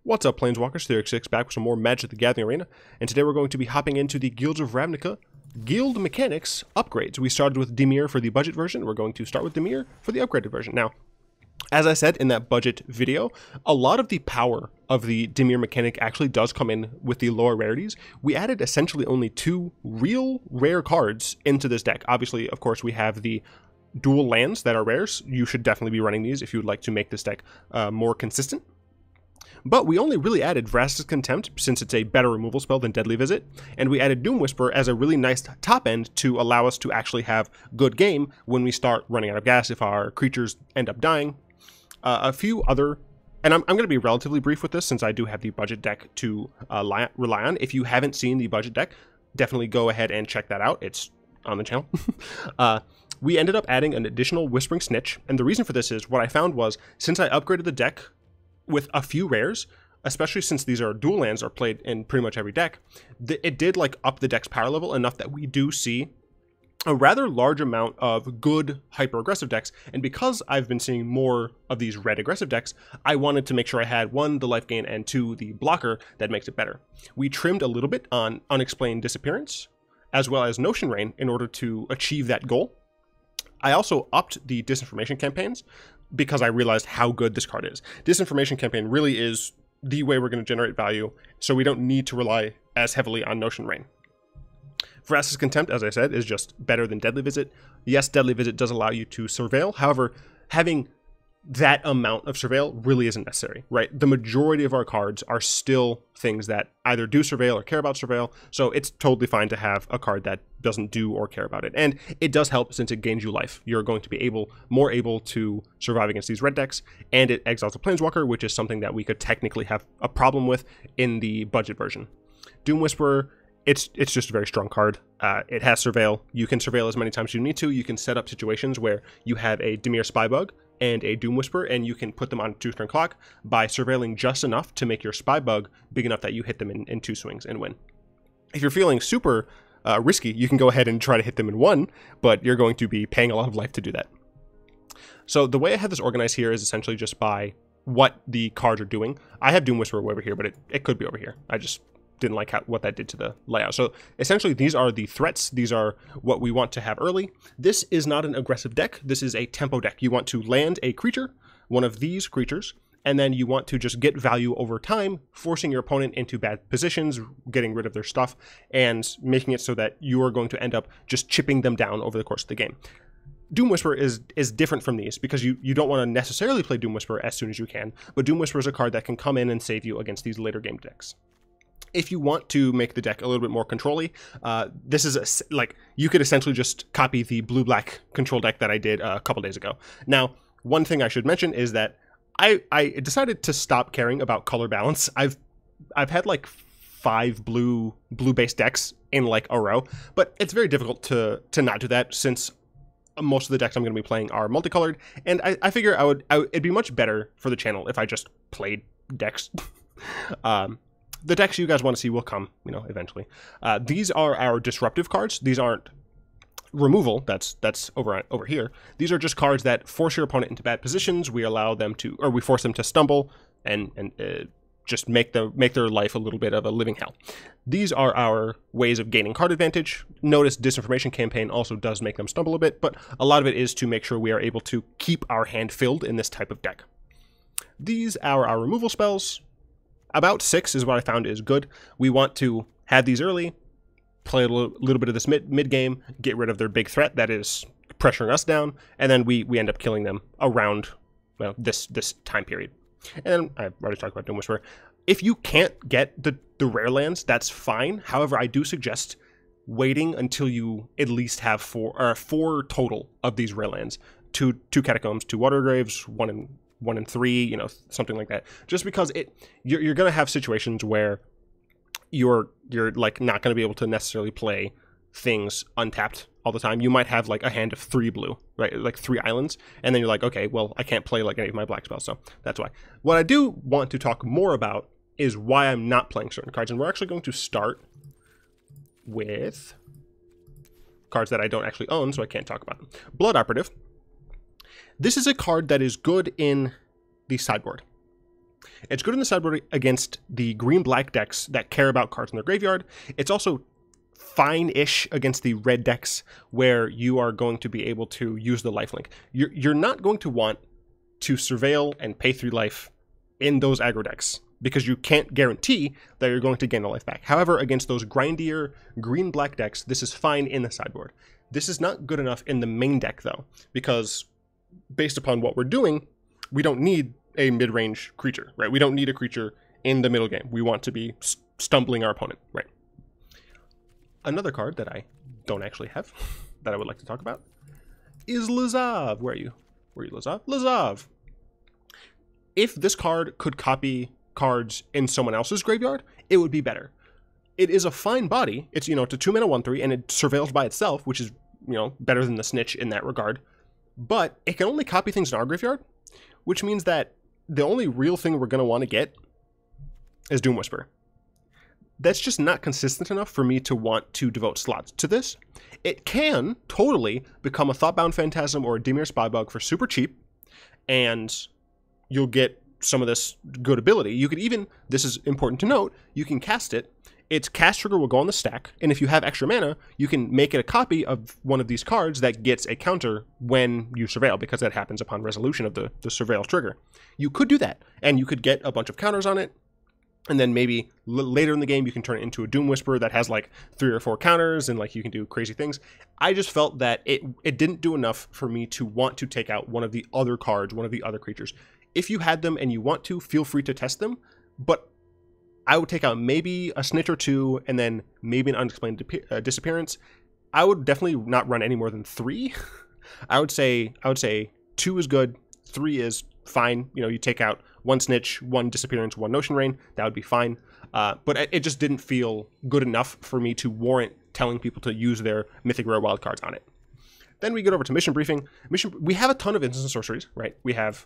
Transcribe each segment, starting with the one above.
What's up, Planeswalkers? Theorix6 back with some more Magic the Gathering Arena, and today we're going to be hopping into the Guilds of Ravnica Guild Mechanics upgrades. We started with Dimir for the budget version. We're going to start with Dimir for the upgraded version. Now, as I said in that budget video, a lot of the power of the Dimir mechanic actually does come in with the lower rarities. We added essentially only 2 real rare cards into this deck. Obviously, of course, we have the dual lands that are rares. You should definitely be running these if you would like to make this deck more consistent. But we only really added Vraska's Contempt, since it's a better removal spell than Deadly Visit, and we added Doom Whisper as a really nice top end to allow us to actually have good game when we start running out of gas if our creatures end up dying. A few other, and I'm going to be relatively brief with this since I do have the budget deck to rely on. If you haven't seen the budget deck, definitely go ahead and check that out. It's on the channel. We ended up adding an additional Whispering Snitch, and the reason for this is what I found was since I upgraded the deck with a few rares, especially since these are dual lands are played in pretty much every deck, it did like up the deck's power level enough that we do see a rather large amount of good hyper aggressive decks. And because I've been seeing more of these red aggressive decks, I wanted to make sure I had 1, the life gain, and 2, the blocker that makes it better. We trimmed a little bit on Unexplained Disappearance as well as Notion Rain in order to achieve that goal. I also upped the Disinformation campaigns because I realized how good this card is. Disinformation Campaign really is the way we're going to generate value, so we don't need to rely as heavily on Notion Rain. Vraska's Contempt, as I said, is just better than Deadly Visit. Yes, Deadly Visit does allow you to Surveil. However, having that amount of Surveil really isn't necessary, right? The majority of our cards are still things that either do Surveil or care about Surveil, so it's totally fine to have a card that doesn't do or care about it. And it does help since it gains you life. You're going to be more able to survive against these red decks, and it exiles a Planeswalker, which is something that we could technically have a problem with in the budget version. Doom Whisperer, it's just a very strong card. It has Surveil. You can Surveil as many times as you need to. You can set up situations where you have a Dimir Spybug and a Doom Whisper, and you can put them on 2-turn clock by surveilling just enough to make your Spybug big enough that you hit them in 2 swings and win. If you're feeling super risky, you can go ahead and try to hit them in 1, but you're going to be paying a lot of life to do that. So the way I have this organized here is essentially just by what the cards are doing. I have Doom Whisper over here, but it could be over here. I just didn't like what that did to the layout. So essentially these are the threats. These are what we want to have early. This is not an aggressive deck. This is a tempo deck. You want to land a creature, one of these creatures, and then you want to just get value over time, forcing your opponent into bad positions, getting rid of their stuff, and making it so that you are going to end up just chipping them down over the course of the game. Doom Whisper is different from these because you don't want to necessarily play Doom Whisper as soon as you can, but Doom Whisper is a card that can come in and save you against these later game decks. If you want to make the deck a little bit more control-y, this is like you could essentially just copy the blue-black control deck that I did a couple days ago. Now, one thing I should mention is that I decided to stop caring about color balance. I've had like 5 blue-based decks in like a row, but it's very difficult to not do that since most of the decks I'm going to be playing are multicolored, and I figure it'd be much better for the channel if I just played decks. The decks you guys want to see will come, eventually. These are our disruptive cards. These aren't removal. That's over here. These are just cards that force your opponent into bad positions. We allow them to, or we force them to stumble and just make their life a little bit of a living hell. These are our ways of gaining card advantage. Notice Disinformation Campaign also does make them stumble a bit, but a lot of it is to make sure we are able to keep our hand filled in this type of deck. These are our removal spells. About 6 is what I found is good. We want to have these early, play a little bit of this mid game, get rid of their big threat that is pressuring us down, and then we end up killing them around this time period. And I've already talked about Doom Whisperer. If you can't get the rare lands, that's fine. However, I do suggest waiting until you at least have 4 total of these rare lands. 2 Catacombs, 2 Watery Graves, 1 and 3, something like that. Just because you're going to have situations where you're like not going to be able to necessarily play things untapped all the time. You might have like a hand of 3 blue, right? Like 3 islands, and then you're like, okay, well, I can't play like any of my black spells, so that's why. What I do want to talk more about is why I'm not playing certain cards, and we're actually going to start with cards that I don't actually own, so I can't talk about them. Blood Operative. This is a card that is good in the sideboard. It's good in the sideboard against the green-black decks that care about cards in their graveyard. It's also fine-ish against the red decks where you are going to be able to use the lifelink. You're not going to want to Surveil and pay 3 life in those aggro decks because you can't guarantee that you're going to gain a life back. However, against those grindier green-black decks, this is fine in the sideboard. This is not good enough in the main deck, though, because based upon what we're doing, we don't need a mid-range creature, right? We don't need a creature in the middle game. We want to be stumbling our opponent, right? Another card that I don't actually have that I would like to talk about is Lazav. Where are you? Where are you, Lazav? Lazav! If this card could copy cards in someone else's graveyard, it would be better. It is a fine body. It's, you know, it's a 2-mana 1/3, and it surveils by itself, which is, you know, better than the Snitch in that regard. But it can only copy things in our graveyard, which means that the only real thing we're going to want to get is Doom Whisper. That's just not consistent enough for me to want to devote slots to this. It can totally become a Thoughtbound Phantasm or a Dimir Spybug for super cheap, and you'll get some of this good ability. You could even, this is important to note, you can cast it. Its cast trigger will go on the stack, and if you have extra mana, you can make it a copy of one of these cards that gets a counter when you Surveil, because that happens upon resolution of the Surveil trigger. You could do that, and you could get a bunch of counters on it, and then maybe later in the game you can turn it into a Doom Whisper that has like 3 or 4 counters, and like you can do crazy things. I just felt that it didn't do enough for me to want to take out one of the other cards, one of the other creatures. If you had them and you want to, feel free to test them, but I would take out maybe a Snitch or 2, and then maybe an Unexplained Disappearance. I would definitely not run any more than 3. I would say 2 is good, 3 is fine. You know, you take out 1 Snitch, 1 Disappearance, 1 Notion Rain, that would be fine. But it just didn't feel good enough for me to warrant telling people to use their Mythic Rare wildcards on it. Then we get over to Mission Briefing. We have a ton of instant sorceries, right? We have,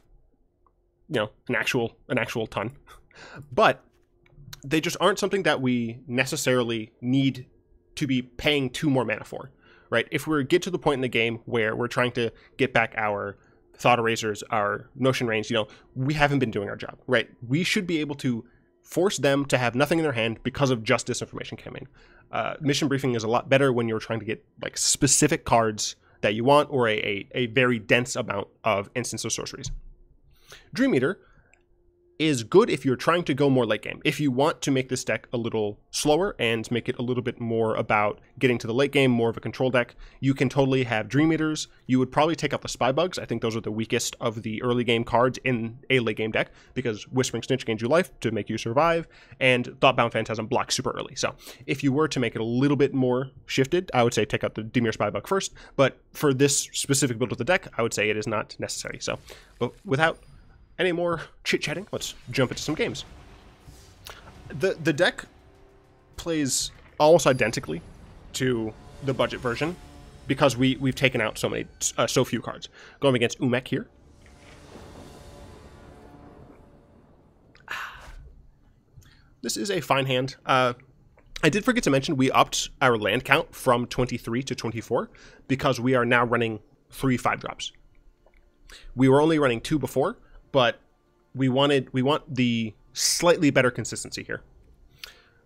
you know, an actual ton. But they just aren't something that we necessarily need to be paying 2 more mana for, right? If we get to the point in the game where we're trying to get back our Thought Erasers, our Notion Rains, you know, we haven't been doing our job, right? We should be able to force them to have nothing in their hand because of just Disinformation Campaign. Mission Briefing is a lot better when you're trying to get like specific cards that you want, or a very dense amount of instances of sorceries. Dream Eater is good if you're trying to go more late game. If you want to make this deck a little slower and make it a little bit more about getting to the late game, more of a control deck, you can totally have Dream Eaters. You would probably take out the Spybugs. I think those are the weakest of the early game cards in a late game deck, because Whispering Snitch gains you life to make you survive, and Thoughtbound Phantasm blocks super early. So if you were to make it a little bit more shifted, I would say take out the Dimir Spybug first, but for this specific build of the deck, I would say it is not necessary. So, but without any more chit-chatting, let's jump into some games. The deck plays almost identically to the budget version because we've taken out so few cards. Going against Umek here. This is a fine hand. I did forget to mention we upped our land count from 23 to 24 because we are now running 3 5-drops. We were only running 2 before, but we want the slightly better consistency here.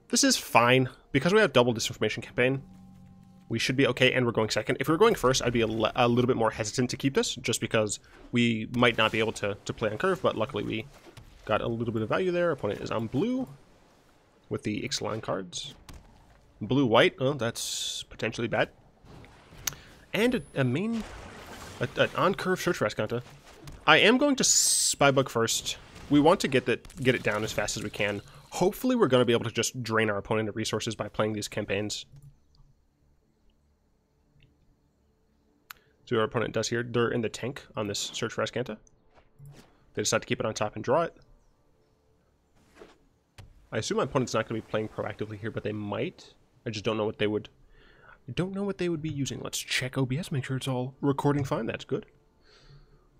This is fine. Because we have double Disinformation Campaign, we should be okay, and we're going second. If we were going first, I'd be a little bit more hesitant to keep this, just because we might not be able to play on curve, but luckily we got a little bit of value there. Opponent is on blue with the Ixalan cards. Blue-white, oh, that's potentially bad. And an on-curve Search Vraska. I am going to Spybug first. We want to get it down as fast as we can. Hopefully we're going to be able to just drain our opponent of resources by playing these campaigns. So our opponent does here. They're in the tank on this Search for Ascanta. They decide to keep it on top and draw it. I assume my opponent's not going to be playing proactively here, but they might. I just don't know what they would... I don't know what they would be using. Let's check OBS, make sure it's all recording fine. That's good.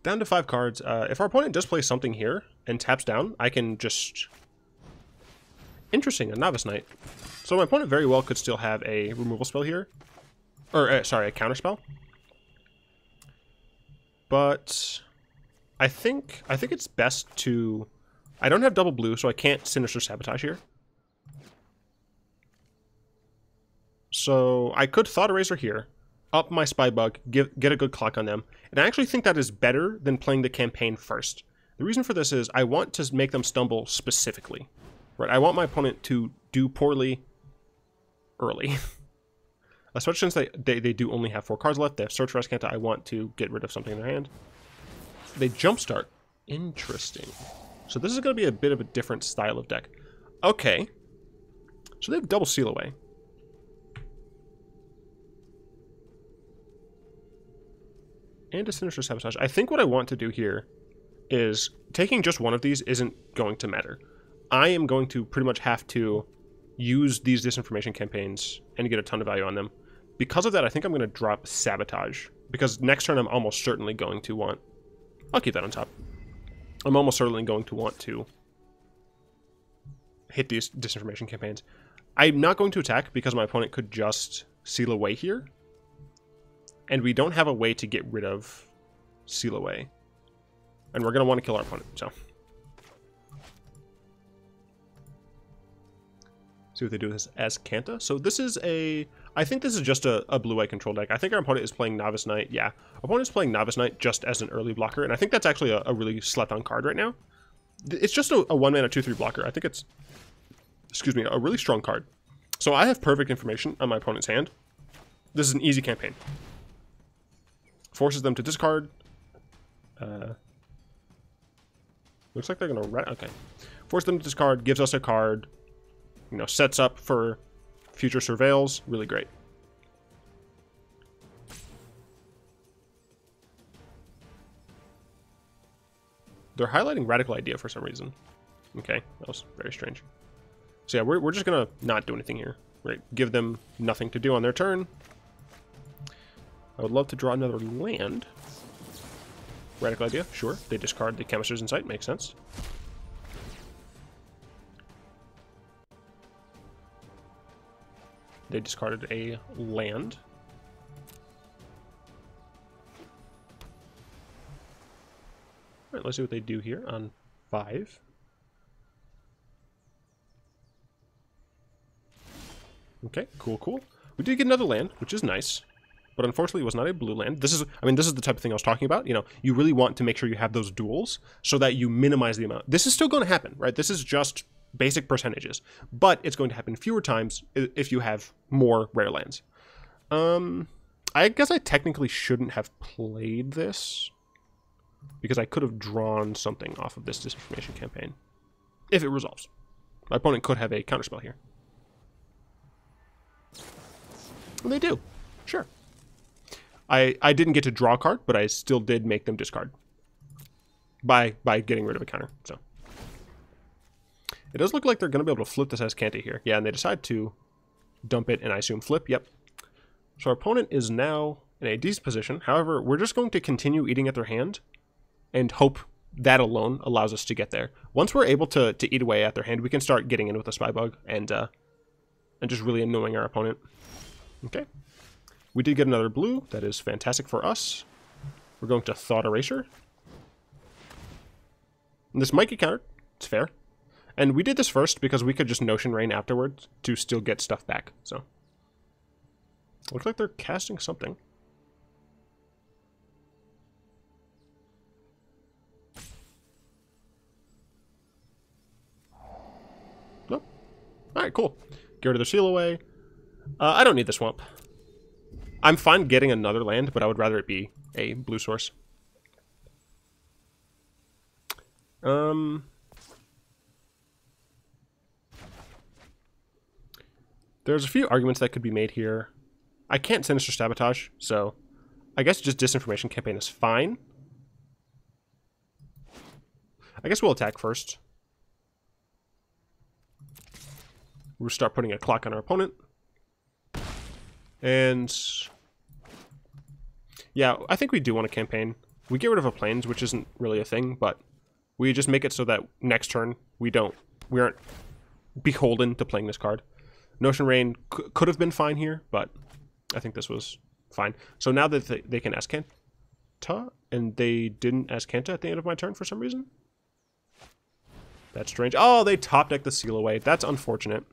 Down to 5 cards. If our opponent does play something here and taps down, I can just... Interesting, a Novice Knight. So my opponent very well could still have a removal spell here. Or, sorry, a counter spell. But I think it's best to I don't have double blue, so I can't Sinister Sabotage here. So I could Thought Erasure here, up my Spybug, get a good clock on them. And I actually think that is better than playing the campaign first. The reason for this is I want to make them stumble specifically. Right? I want my opponent to do poorly early. Especially since they do only have 4 cards left. They have Search for Azcanta. I want to get rid of something in their hand. They Jumpstart. Interesting. So this is going to be a bit of a different style of deck. Okay. So they have double Seal Away. And a Sinister Sabotage. I think what I want to do here is taking just one of these isn't going to matter. I am going to pretty much have to use these Disinformation Campaigns and get a ton of value on them. Because of that, I think I'm going to drop Sabotage. Because next turn I'm almost certainly going to want... I'll keep that on top. I'm almost certainly going to want to hit these Disinformation Campaigns. I'm not going to attack because my opponent could just Seal Away here. And we don't have a way to get rid of Seal Away. And we're going to want to kill our opponent, so. See what they do with this Azcanta. So this is a... I think this is just a blue-white control deck. I think our opponent is playing Novice Knight. Yeah, our opponent is playing Novice Knight just as an early blocker. And I think that's actually a really slept-on card right now. It's just a 1-mana 2/3 blocker. I think it's, excuse me, a really strong card. So I have perfect information on my opponent's hand. This is an easy campaign. Forces them to discard. Looks like they're going to... Okay. Force them to discard, gives us a card. You know, sets up for future Surveils. Really great. They're highlighting Radical Idea for some reason. Okay, that was very strange. So yeah, we're just going to not do anything here. Right? Give them nothing to do on their turn. I would love to draw another land. Radical Idea, sure. They discard the Chemist's Insight, makes sense. They discarded a land. Alright, let's see what they do here on 5. Okay, cool. We did get another land, which is nice. But unfortunately, it was not a blue land. This is the type of thing I was talking about. You know, you really want to make sure you have those duels so that you minimize the amount. This is still going to happen, right? This is just basic percentages, but it's going to happen fewer times if you have more rare lands. I guess I technically shouldn't have played this because I could have drawn something off of this Disinformation Campaign if it resolves. My opponent could have a counterspell here. And they do. Sure. I didn't get to draw a card, but I still did make them discard by getting rid of a counter. So it does look like they're going to be able to flip this Azcanta here. Yeah, and they decide to dump it and I assume flip. Yep. So our opponent is now in a decent position. However, we're just going to continue eating at their hand and hope that alone allows us to get there. Once we're able to eat away at their hand, we can start getting in with a Spybug and just really annoying our opponent. Okay. We did get another blue. That is fantastic for us. We're going to Thought Erasure. And this might get countered. It's fair. And we did this first because we could just Notion Rain afterwards to still get stuff back. So looks like they're casting something. Nope. Alright, cool. Get rid of the Seal Away. I don't need the Swamp. I'm fine getting another land, but I would rather it be a blue source. There's a few arguments that could be made here. I can't Sinister Sabotage, so I guess just Disinformation Campaign is fine. I guess we'll attack first. We'll start putting a clock on our opponent. And yeah, I think we do want a campaign. We get rid of a plains, which isn't really a thing, but we just make it so that next turn we aren't beholden to playing this card. Notion Rain could have been fine here, but I think this was fine. So now that they can Azcanta, and they didn't Azcanta at the end of my turn for some reason. That's strange. Oh, they top deck the seal away. That's unfortunate.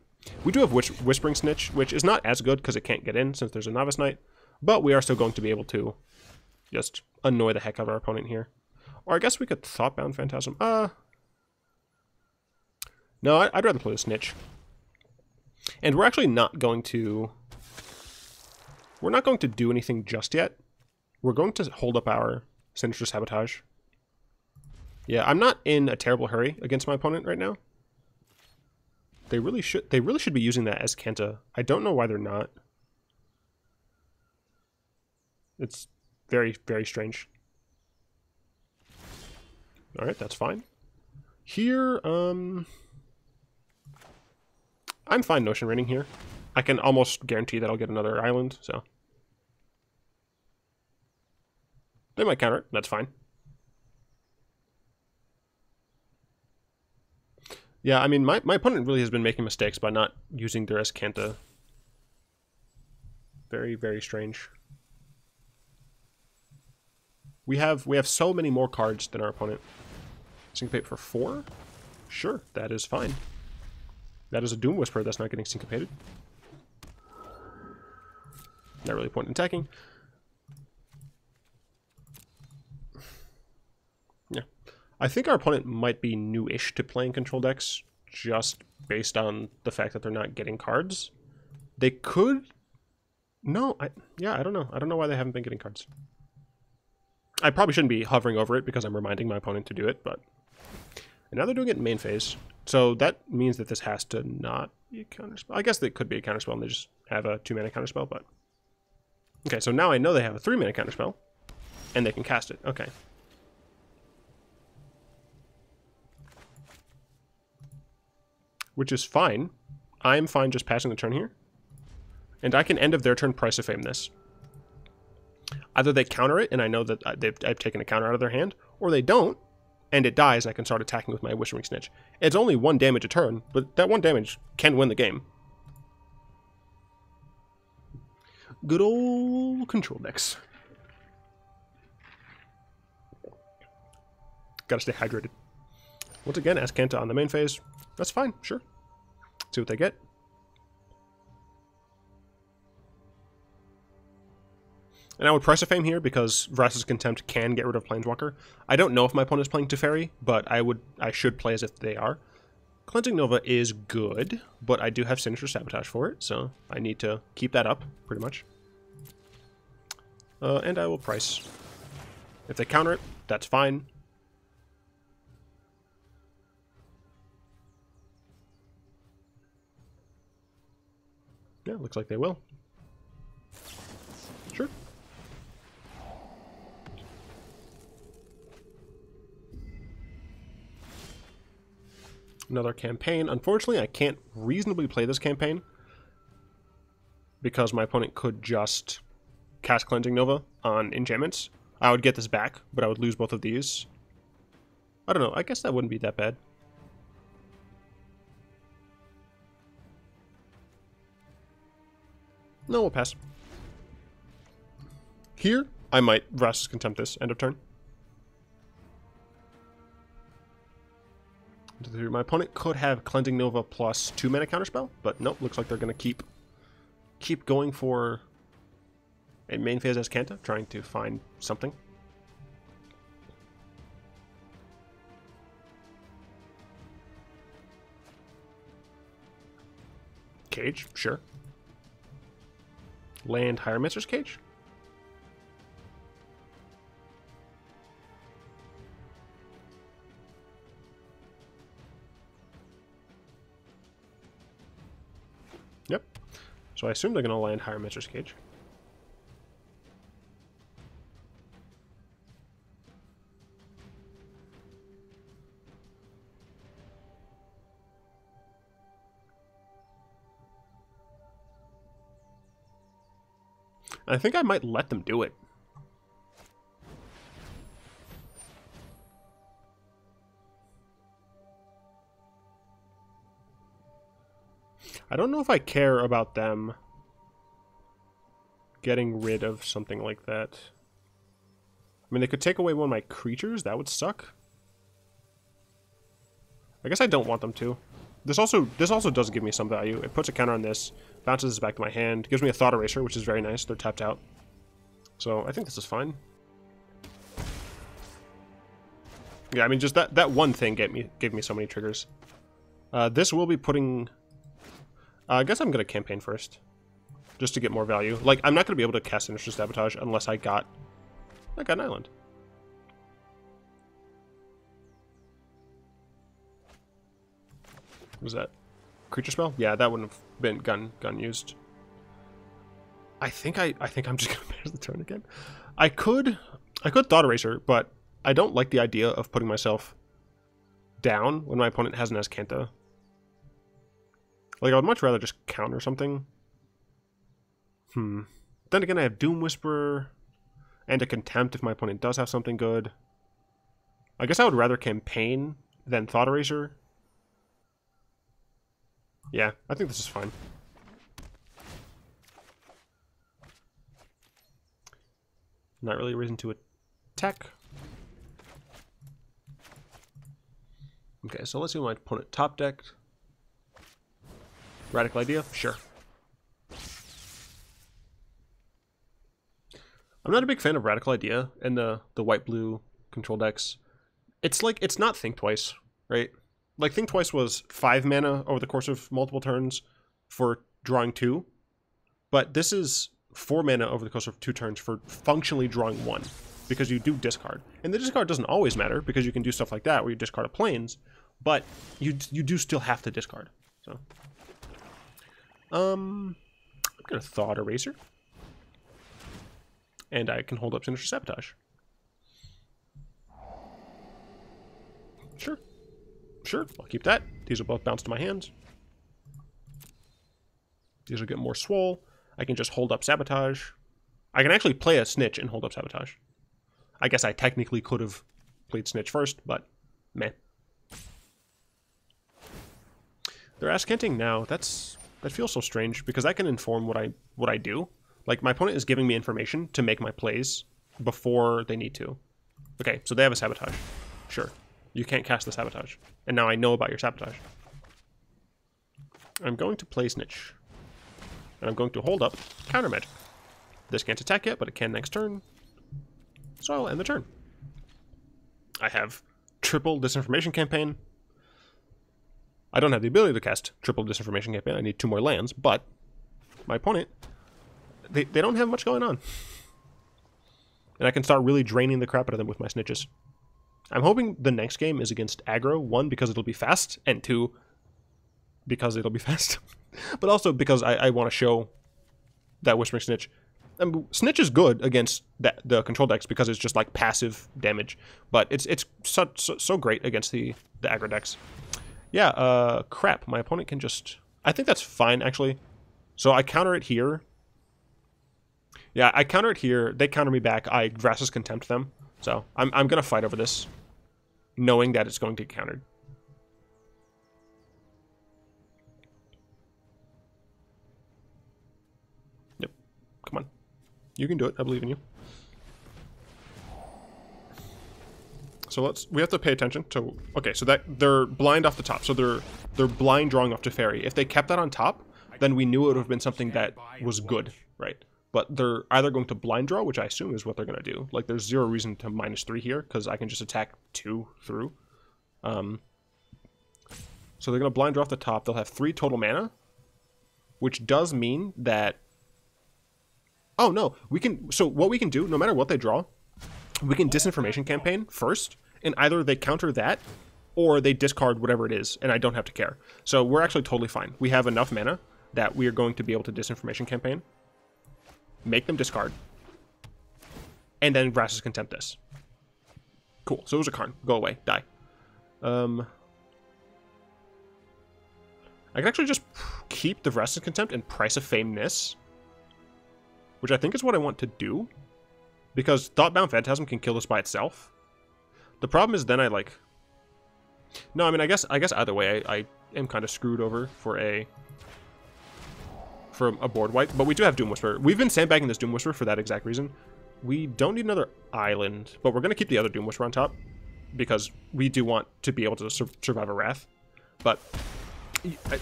We do have Whispering Snitch, which is not as good because it can't get in since there's a Novice Knight. But we are still going to be able to just annoy the heck out of our opponent here. Or I guess we could Thoughtbound Phantasm. No, I'd rather play the Snitch. And we're actually not going to... We're not going to do anything just yet. We're going to hold up our Sinister Sabotage. Yeah, I'm not in a terrible hurry against my opponent right now. They really should be using that as Kenta. I don't know why they're not. It's very, very strange. Alright, that's fine. Here, I'm fine Notion Raining here. I can almost guarantee that I'll get another island, so. They might counter it, that's fine. Yeah, I mean, my opponent really has been making mistakes by not using their Escanta. Very, very strange. We have so many more cards than our opponent. Syncopate for 4? Sure, that is fine. That is a Doom Whisperer that's not getting syncopated. Not really a point in attacking. Yeah. I think our opponent might be new-ish to playing control decks, just based on the fact that they're not getting cards. They could... No, I don't know. I don't know why they haven't been getting cards. I probably shouldn't be hovering over it because I'm reminding my opponent to do it, but... And now they're doing it in main phase. So that means that this has to not be a counterspell. I guess it could be a counterspell and they just have a 2-mana counterspell, but... Okay, so now I know they have a 3-mana counterspell, and they can cast it. Okay. Which is fine. I'm fine just passing the turn here. And I can end of their turn Price of Fame this. Either they counter it, and I know that I've taken a counter out of their hand, or they don't, and it dies, and I can start attacking with my Whispering Snitch. It's only 1 damage a turn, but that 1 damage can win the game. Good old control decks. Gotta stay hydrated. Once again, ask Kenta on the main phase. That's fine, sure. See what they get. And I would Price of Fame here because Vraska's Contempt can get rid of Planeswalker. I don't know if my opponent's playing Teferi, but I should play as if they are. Cleansing Nova is good, but I do have Sinister Sabotage for it, so I need to keep that up, pretty much. And I will Price. If they counter it, that's fine. Yeah, looks like they will. Sure. Another campaign. Unfortunately, I can't reasonably play this campaign because my opponent could just cast Cleansing Nova on enchantments. I would get this back, but I would lose both of these. I don't know. I guess that wouldn't be that bad. No, we'll pass. Here, I might Vraska's Contempt this end of turn. My opponent could have Cleansing Nova plus 2-mana counterspell, but nope, looks like they're going to keep going for a main phase as Kenta, trying to find something. Cage, sure. Land Higher Mistress Cage? Yep. So I assume they're going to land Higher Mistress Cage. I think I might let them do it. I don't know if I care about them getting rid of something like that. I mean, they could take away one of my creatures. That would suck. I guess I don't want them to. This also does give me some value. It puts a counter on this, bounces this back to my hand, gives me a Thought Erasure, which is very nice. They're tapped out. So I think this is fine. Yeah, I mean, just that one thing gave me so many triggers. This will be putting... I guess I'm going to campaign first, just to get more value. Like, I'm not going to be able to cast Sinister Sabotage unless I got an island. What was that? Creature spell? Yeah, that wouldn't have been gun used. I think I'm just gonna pass the turn again. I could Thought Erasure, but I don't like the idea of putting myself down when my opponent has an Azcanta. Like, I would much rather just counter something. Then again, I have Doom Whisperer and a Contempt if my opponent does have something good. I guess I would rather campaign than Thought Erasure. Yeah, I think this is fine. Not really a reason to attack. Okay, so let's see what my opponent top decked. Radical Idea? Sure. I'm not a big fan of Radical Idea and the white-blue control decks. It's like, it's not Think Twice, right? Like, Think Twice was 5 mana over the course of multiple turns for drawing 2. But this is 4 mana over the course of 2 turns for functionally drawing 1. Because you do discard. And the discard doesn't always matter, because you can do stuff like that, where you discard a plains. But you do still have to discard. So, I'm going to Thought Erasure. And I can hold up Sinister Sabotage. Sure. Sure, I'll keep that. These will both bounce to my hands. These will get more swole. I can just hold up Sabotage. I can actually play a Snitch and hold up Sabotage. I guess I technically could have played Snitch first, but meh. They're Azcanting now. That feels so strange because I can inform what I do. Like, my opponent is giving me information to make my plays before they need to. Okay, so they have a Sabotage. Sure. You can't cast the Sabotage. And now I know about your Sabotage. I'm going to play Snitch. And I'm going to hold up Counter Magic. This can't attack yet, but it can next turn. So I'll end the turn. I have triple Disinformation Campaign. I don't have the ability to cast triple Disinformation Campaign. I need 2 more lands, but my opponent, they don't have much going on. And I can start really draining the crap out of them with my Snitches. I'm hoping the next game is against aggro, 1, because it'll be fast, and 2, because it'll be fast. But also because I want to show that Whispering Snitch. Snitch is good against the control decks because it's just like passive damage, but it's so great against the aggro decks. Yeah, crap. My opponent can just... I think that's fine, actually. So I counter it here. Yeah, I counter it here. They counter me back. I Vraska's Contempt them. So I'm going to fight over this, knowing that it's going to get countered. Yep. Come on. You can do it. I believe in you. So we have to pay attention to... Okay, so that they're blind off the top. So they're blind drawing off to Fairy. If they kept that on top, then we knew it would have been something that was good, right? But they're either going to blind draw, which I assume is what they're going to do. Like, there's 0 reason to -3 here, because I can just attack 2 through. So they're going to blind draw off the top. They'll have 3 total mana, which does mean that... Oh, no. We can... So what we can do, no matter what they draw, we can Disinformation Campaign first, and either they counter that, or they discard whatever it is, and I don't have to care. So we're actually totally fine. We have enough mana that we are going to be able to Disinformation Campaign, make them discard, and then Vraska's Contempt this. Cool. So it was a Karn. Go away. Die. I can actually just keep the Vraska's Contempt and Price of Fame this, which I think is what I want to do, because Thoughtbound Phantasm can kill this by itself. The problem is then I like... No, I mean, I guess either way I am kind of screwed over for a board wipe, but we do have Doom Whisperer. We've been sandbagging this Doom Whisperer for that exact reason. We don't need another island, but we're going to keep the other Doom Whisperer on top, because we do want to be able to survive a Wrath. But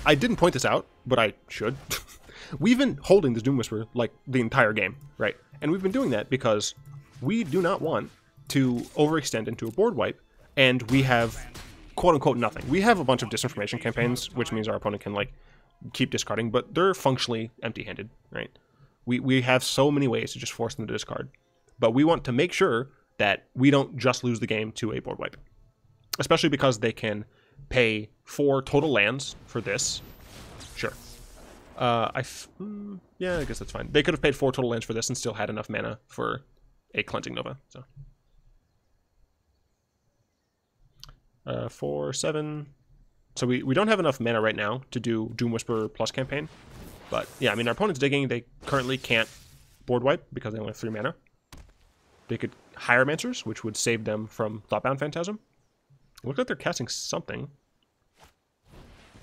I didn't point this out, but I should. We've been holding this Doom Whisper like the entire game, right? And we've been doing that because we do not want to overextend into a board wipe, and we have quote-unquote nothing. We have a bunch of Disinformation Campaigns, which means our opponent can like keep discarding, but they're functionally empty-handed, right? We have so many ways to just force them to discard, but we want to make sure that we don't just lose the game to a board wipe, especially because they can pay 4 total lands for this. Sure. Yeah, I guess that's fine. They could have paid 4 total lands for this and still had enough mana for a Cleansing Nova. So 4, 7. So we don't have enough mana right now to do Doom Whisper plus campaign. But yeah, I mean, our opponent's digging. They currently can't board wipe because they only have 3 mana. They could Hieromancers, which would save them from Thoughtbound Phantasm. Looks like they're casting something.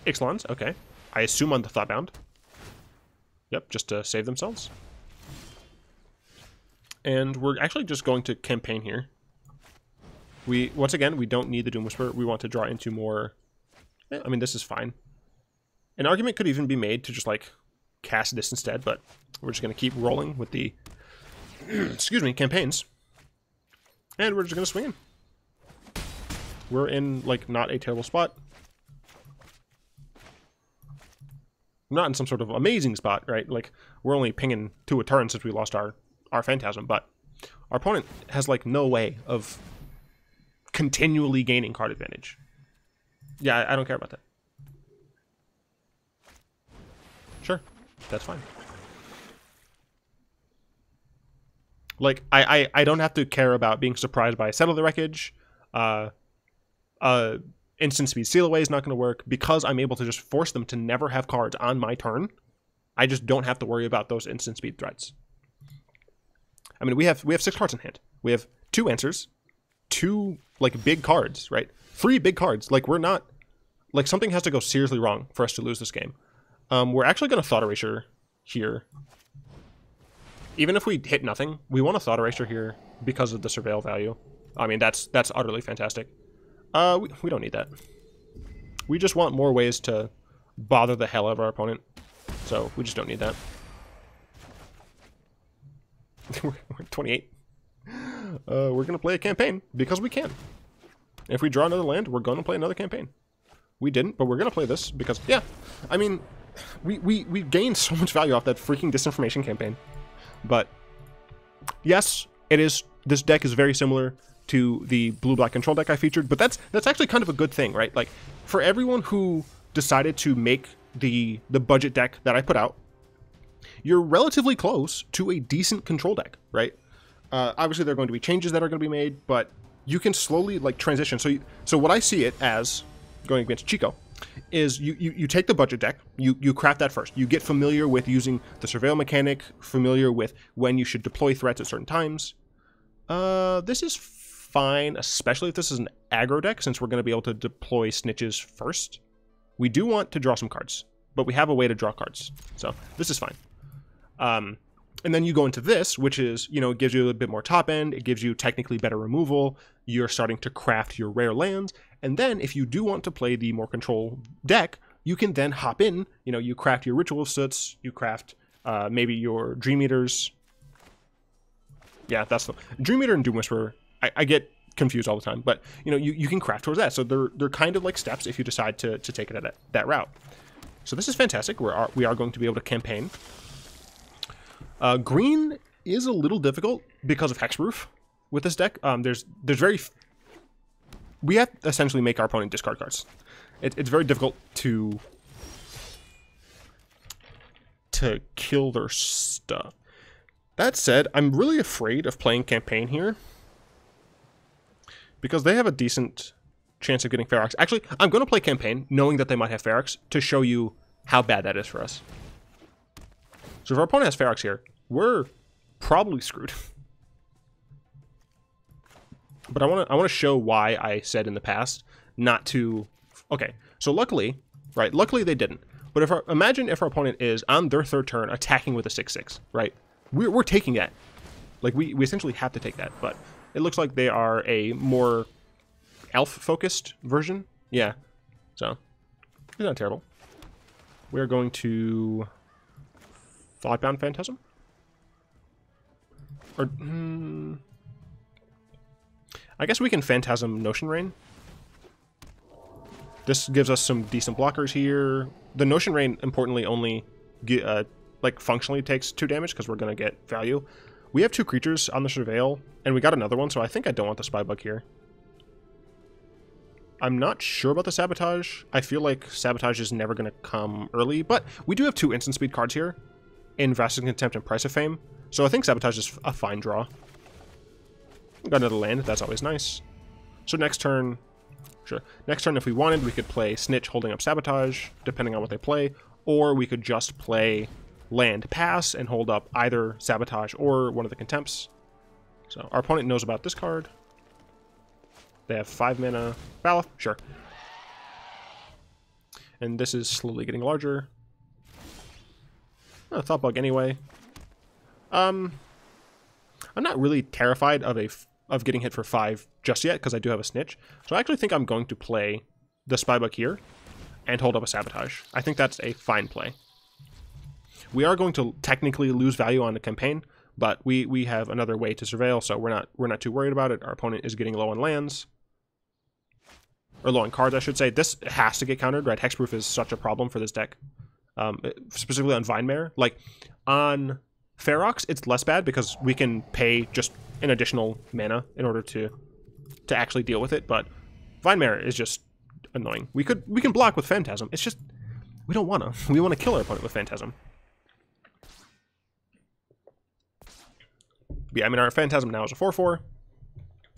Ixalans, okay. I assume on the Thoughtbound. Yep, just to save themselves. And we're actually just going to campaign here. Once again, we don't need the Doom Whisper. We want to draw into more... I mean, this is fine. An argument could even be made to just, like, cast this instead, but we're just going to keep rolling with the, excuse me, campaigns. And we're just going to swing in. We're in, like, not a terrible spot. Not in some sort of amazing spot, right? Like, we're only pinging 2 a turn since we lost our Phantasm, but our opponent has, like, no way of continually gaining card advantage. Yeah, I don't care about that. Sure, that's fine. Like, I don't have to care about being surprised by Settle the Wreckage. Instant Speed Seal Away is not going to work because I'm able to just force them to never have cards on my turn. I just don't have to worry about those instant speed threats. I mean, we have 6 cards in hand. We have 2 answers, 2 like big cards, right? 3 big cards. Like, we're not, like, something has to go seriously wrong for us to lose this game. We're actually going to Thought Erasure here. Even if we hit nothing, we want to Thought Erasure here because of the Surveil value. I mean, that's utterly fantastic. We don't need that. We just want more ways to bother the hell out of our opponent. So we just don't need that. We're 28. We're going to play a campaign because we can. If we draw another land, we're going to play another campaign. We didn't, but we're going to play this because, yeah, I mean, we gained so much value off that freaking Disinformation Campaign. But yes, this deck is very similar to the blue-black control deck I featured, but that's actually kind of a good thing, right? Like, for everyone who decided to make the budget deck that I put out, you're relatively close to a decent control deck, right? Obviously, there are going to be changes that are going to be made, but you can slowly, like, transition. So what I see it as, going against Chico, is you take the budget deck, you craft that first. You get familiar with using the Surveil mechanic, familiar with when you should deploy threats at certain times. This is fine, especially if this is an aggro deck, since we're going to be able to deploy snitches first. We do want to draw some cards, but we have a way to draw cards, so this is fine. And then you go into this, which is, you know, it gives you a bit more top end, it gives you technically better removal, you're starting to craft your rare lands, and then if you do want to play the more control deck, you can then hop in, you know, you craft your Ritual of Soots, you craft maybe your Dream Eaters. Yeah, that's the Dream Eater and Doom Whisperer. I get confused all the time, but you know, you can craft towards that. So they're kind of like steps if you decide to take it at that route. So this is fantastic. We are going to be able to campaign. Green is a little difficult because of Hexproof with this deck. We have to essentially make our opponent discard cards. It's very difficult to kill their stuff. That said, I'm really afraid of playing campaign here because they have a decent chance of getting Ferox. Actually, I'm going to play campaign knowing that they might have Ferox to show you how bad that is for us. So if our opponent has Ferox here, we're probably screwed. But I want to show why I said in the past not to. Okay, so luckily they didn't. But imagine if our opponent is on their 3rd turn attacking with a 6/6, right? We're taking that. Like we essentially have to take that. But it looks like they are a more elf focused version. Yeah. So It's not terrible. We're going to Thoughtbound Phantasm. Or, I guess we can Phantasm Notion Rain. This gives us some decent blockers here. The Notion Rain, importantly, only like functionally takes 2 damage because we're going to get value. We have 2 creatures on the Surveil, and we got another one, so I think I don't want the Spybug here. I'm not sure about the Sabotage. I feel like Sabotage is never going to come early, but we do have 2 instant speed cards here in Vraska's Contempt and Price of Fame, so I think Sabotage is a fine draw. Got another land, that's always nice. So next turn, sure. Next turn, if we wanted, we could play Snitch holding up Sabotage, depending on what they play, or we could just play land pass and hold up either Sabotage or one of the Contempts. So our opponent knows about this card. They have 5 mana. Baloth, sure. And this is slowly getting larger. Oh, Thoughtbug anyway. I'm not really terrified of getting hit for 5 just yet because I do have a Snitch. So I actually think I'm going to play the Spybug here and hold up a Sabotage. I think that's a fine play. We are going to technically lose value on the campaign, but we have another way to Surveil, so we're not too worried about it. Our opponent is getting low on lands. Or low on cards, I should say. This has to get countered, right? Hexproof is such a problem for this deck. Specifically on Vinemare. Like, on Ferox, it's less bad because we can pay just an additional mana in order to actually deal with it, but Vinemare is just annoying. We can block with Phantasm. It's just, we don't want to. We want to kill our opponent with Phantasm. Yeah, I mean, our Phantasm now is a 4/4.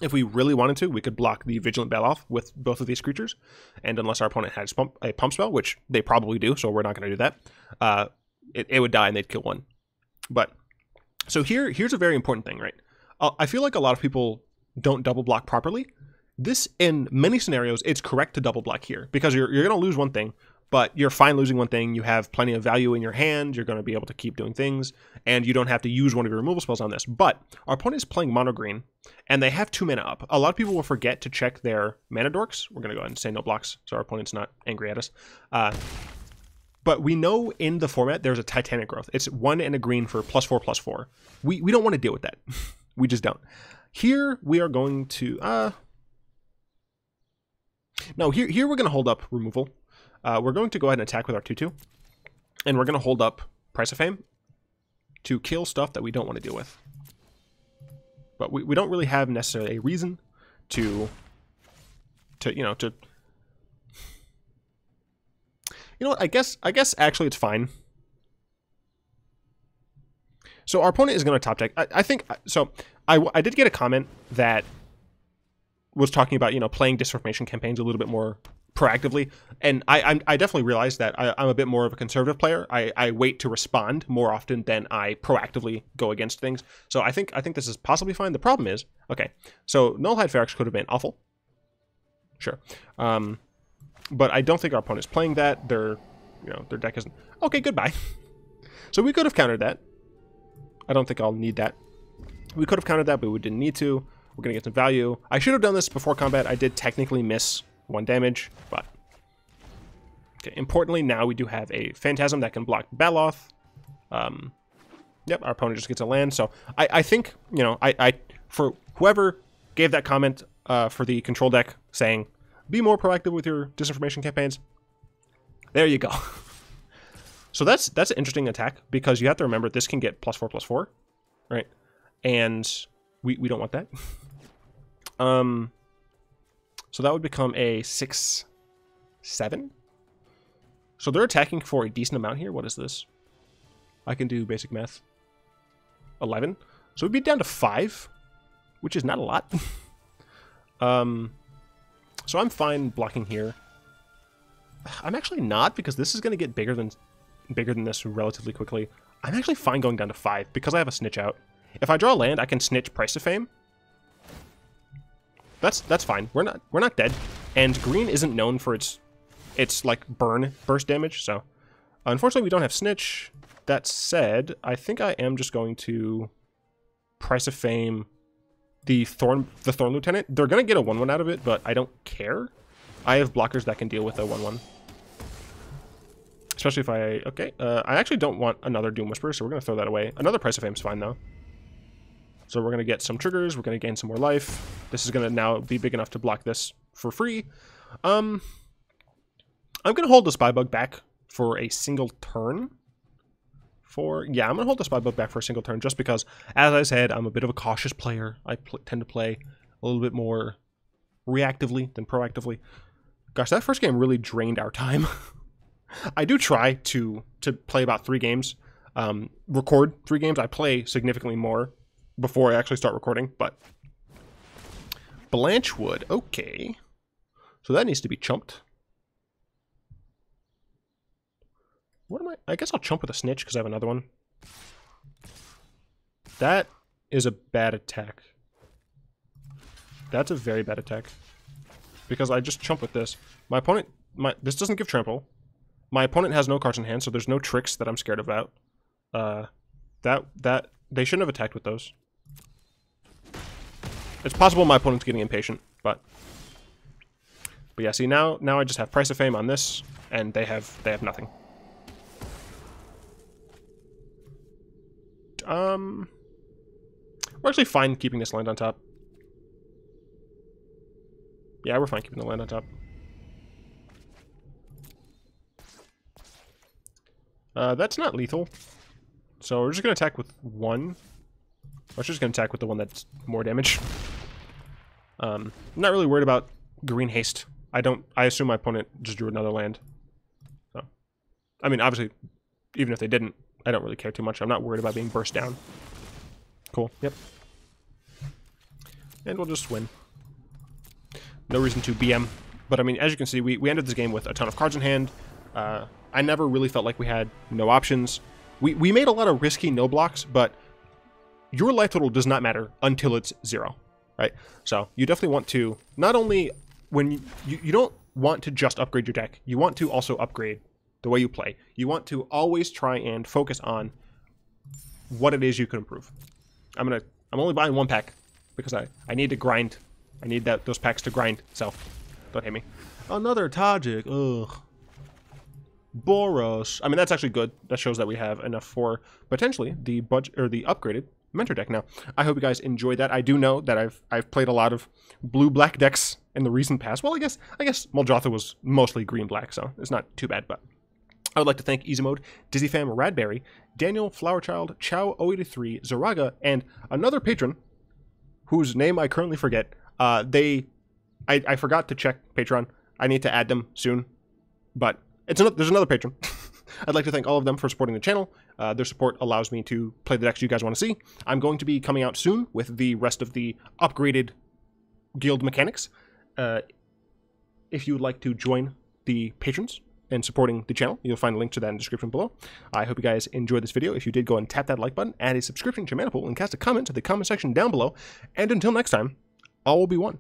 If we really wanted to, we could block the Vigilant Baloth with both of these creatures. And unless our opponent has a pump spell, which they probably do, so we're not going to do that, it would die and they'd kill one. But, so here's a very important thing, right? I feel like a lot of people don't double block properly. This, in many scenarios, it's correct to double block here, because you're going to lose one thing, but you're fine losing one thing. You have plenty of value in your hand. You're going to be able to keep doing things, and you don't have to use one of your removal spells on this. But our opponent is playing mono green, and they have 2 mana up. A lot of people will forget to check their mana dorks. We're going to go ahead and say no blocks, so our opponent's not angry at us. But we know in the format there's a Titanic Growth. It's 1 and a green for +4/+4. We don't want to deal with that. We just don't. Here we are going to... No, here we're going to hold up removal. We're going to go ahead and attack with our 2/2. And we're going to hold up Price of Fame to kill stuff that we don't want to deal with. But we don't really have necessarily a reason to you know what, I guess actually it's fine. So our opponent is going to top deck. I think, so I did get a comment that was talking about, playing Disinformation campaigns a little bit more proactively. And I definitely realized that I'm a bit more of a conservative player. I wait to respond more often than I proactively go against things. So I think this is possibly fine. The problem is, okay, so Nullhide Ferox could have been awful. Sure. But I don't think our opponent's playing that. Their deck isn't. Okay, goodbye. So we could have countered that. I don't think I'll need that. We could have countered that, but we didn't need to. We're going to get some value. I should have done this before combat. I did technically miss 1 damage, but... Okay, importantly, now we do have a Phantasm that can block Baloth. Yep, our opponent just gets a land. So I think, I for whoever gave that comment for the control deck saying, be more proactive with your Disinformation campaigns, there you go. So that's an interesting attack, because you have to remember this can get +4/+4, right? And we don't want that. So that would become a 6/7. So they're attacking for a decent amount here. What is this? I can do basic math. 11. So we'd be down to 5, which is not a lot. So I'm fine blocking here. I'm actually not, because this is going to get bigger than this relatively quickly. I'm actually fine going down to 5 because I have a Snitch out. If I draw land, I can Snitch Price of Fame. That's fine. We're not dead, and green isn't known for its like burst damage. So unfortunately, we don't have Snitch. That said, I think I am just going to Price of Fame the Thorn Lieutenant. They're gonna get a 1/1 out of it, but I don't care. I have blockers that can deal with a 1/1. Especially if I... Okay, I actually don't want another Doom Whisperer, so we're going to throw that away. Another Price of Fame's fine, though. So we're going to get some triggers. We're going to gain some more life. This is going to now be big enough to block this for free. I'm going to hold the Spybug back for a single turn. Yeah, I'm going to hold the Spybug back for a single turn just because, as I said, I'm a bit of a cautious player. I tend to play a little bit more reactively than proactively. Gosh, that first game really drained our time. I do try to play about 3 games, record 3 games. I play significantly more before I actually start recording, but Blanchwood, okay. So that needs to be chumped. What am I guess I'll chump with a Snitch because I have another one. That is a bad attack. That's a very bad attack. Because I just chump with this. My opponent, this doesn't give trample. My opponent has no cards in hand, so there's no tricks that I'm scared about. They shouldn't have attacked with those. It's possible my opponent's getting impatient, but yeah, see now I just have Price of Fame on this, and they have nothing. We're actually fine keeping this land on top. Yeah, we're fine keeping the land on top. That's not lethal. So we're just going to attack with one. We're just going to attack with the one that's more damage. I'm not really worried about green haste. I assume my opponent just drew another land. So, I mean, obviously, even if they didn't, I don't really care too much. I'm not worried about being burst down. Cool, yep. And we'll just win. No reason to BM. But I mean, as you can see, we ended this game with a ton of cards in hand. I never really felt like we had no options. We made a lot of risky no blocks, but your life total does not matter until it's 0, right? So you definitely want to, not only when you don't want to just upgrade your deck, you want to also upgrade the way you play. You want to always try and focus on what it is you can improve. I'm only buying 1 pack because I need to grind. I need those packs to grind, so don't hate me. Another Tajik, ugh. Boros. I mean, that's actually good. That shows that we have enough for potentially the budget or the upgraded mentor deck. Now, I hope you guys enjoyed that. I do know that I've played a lot of blue-black decks in the recent past. Well, I guess Muldrotha was mostly green-black, so it's not too bad. But I would like to thank Easy Mode, DizzyFam, Radberry, Daniel, Flowerchild, Chow083, Zoraga, and another patron whose name I currently forget. I forgot to check Patreon. I need to add them soon, but there's another patron. I'd like to thank all of them for supporting the channel. Their support allows me to play the decks you guys want to see. I'm going to be coming out soon with the rest of the upgraded guild mechanics. If you would like to join the patrons and supporting the channel, you'll find a link to that in the description below. I hope you guys enjoyed this video. If you did, go and tap that like button, add a subscription to your mana pool, and cast a comment to the comment section down below. And until next time, all will be one.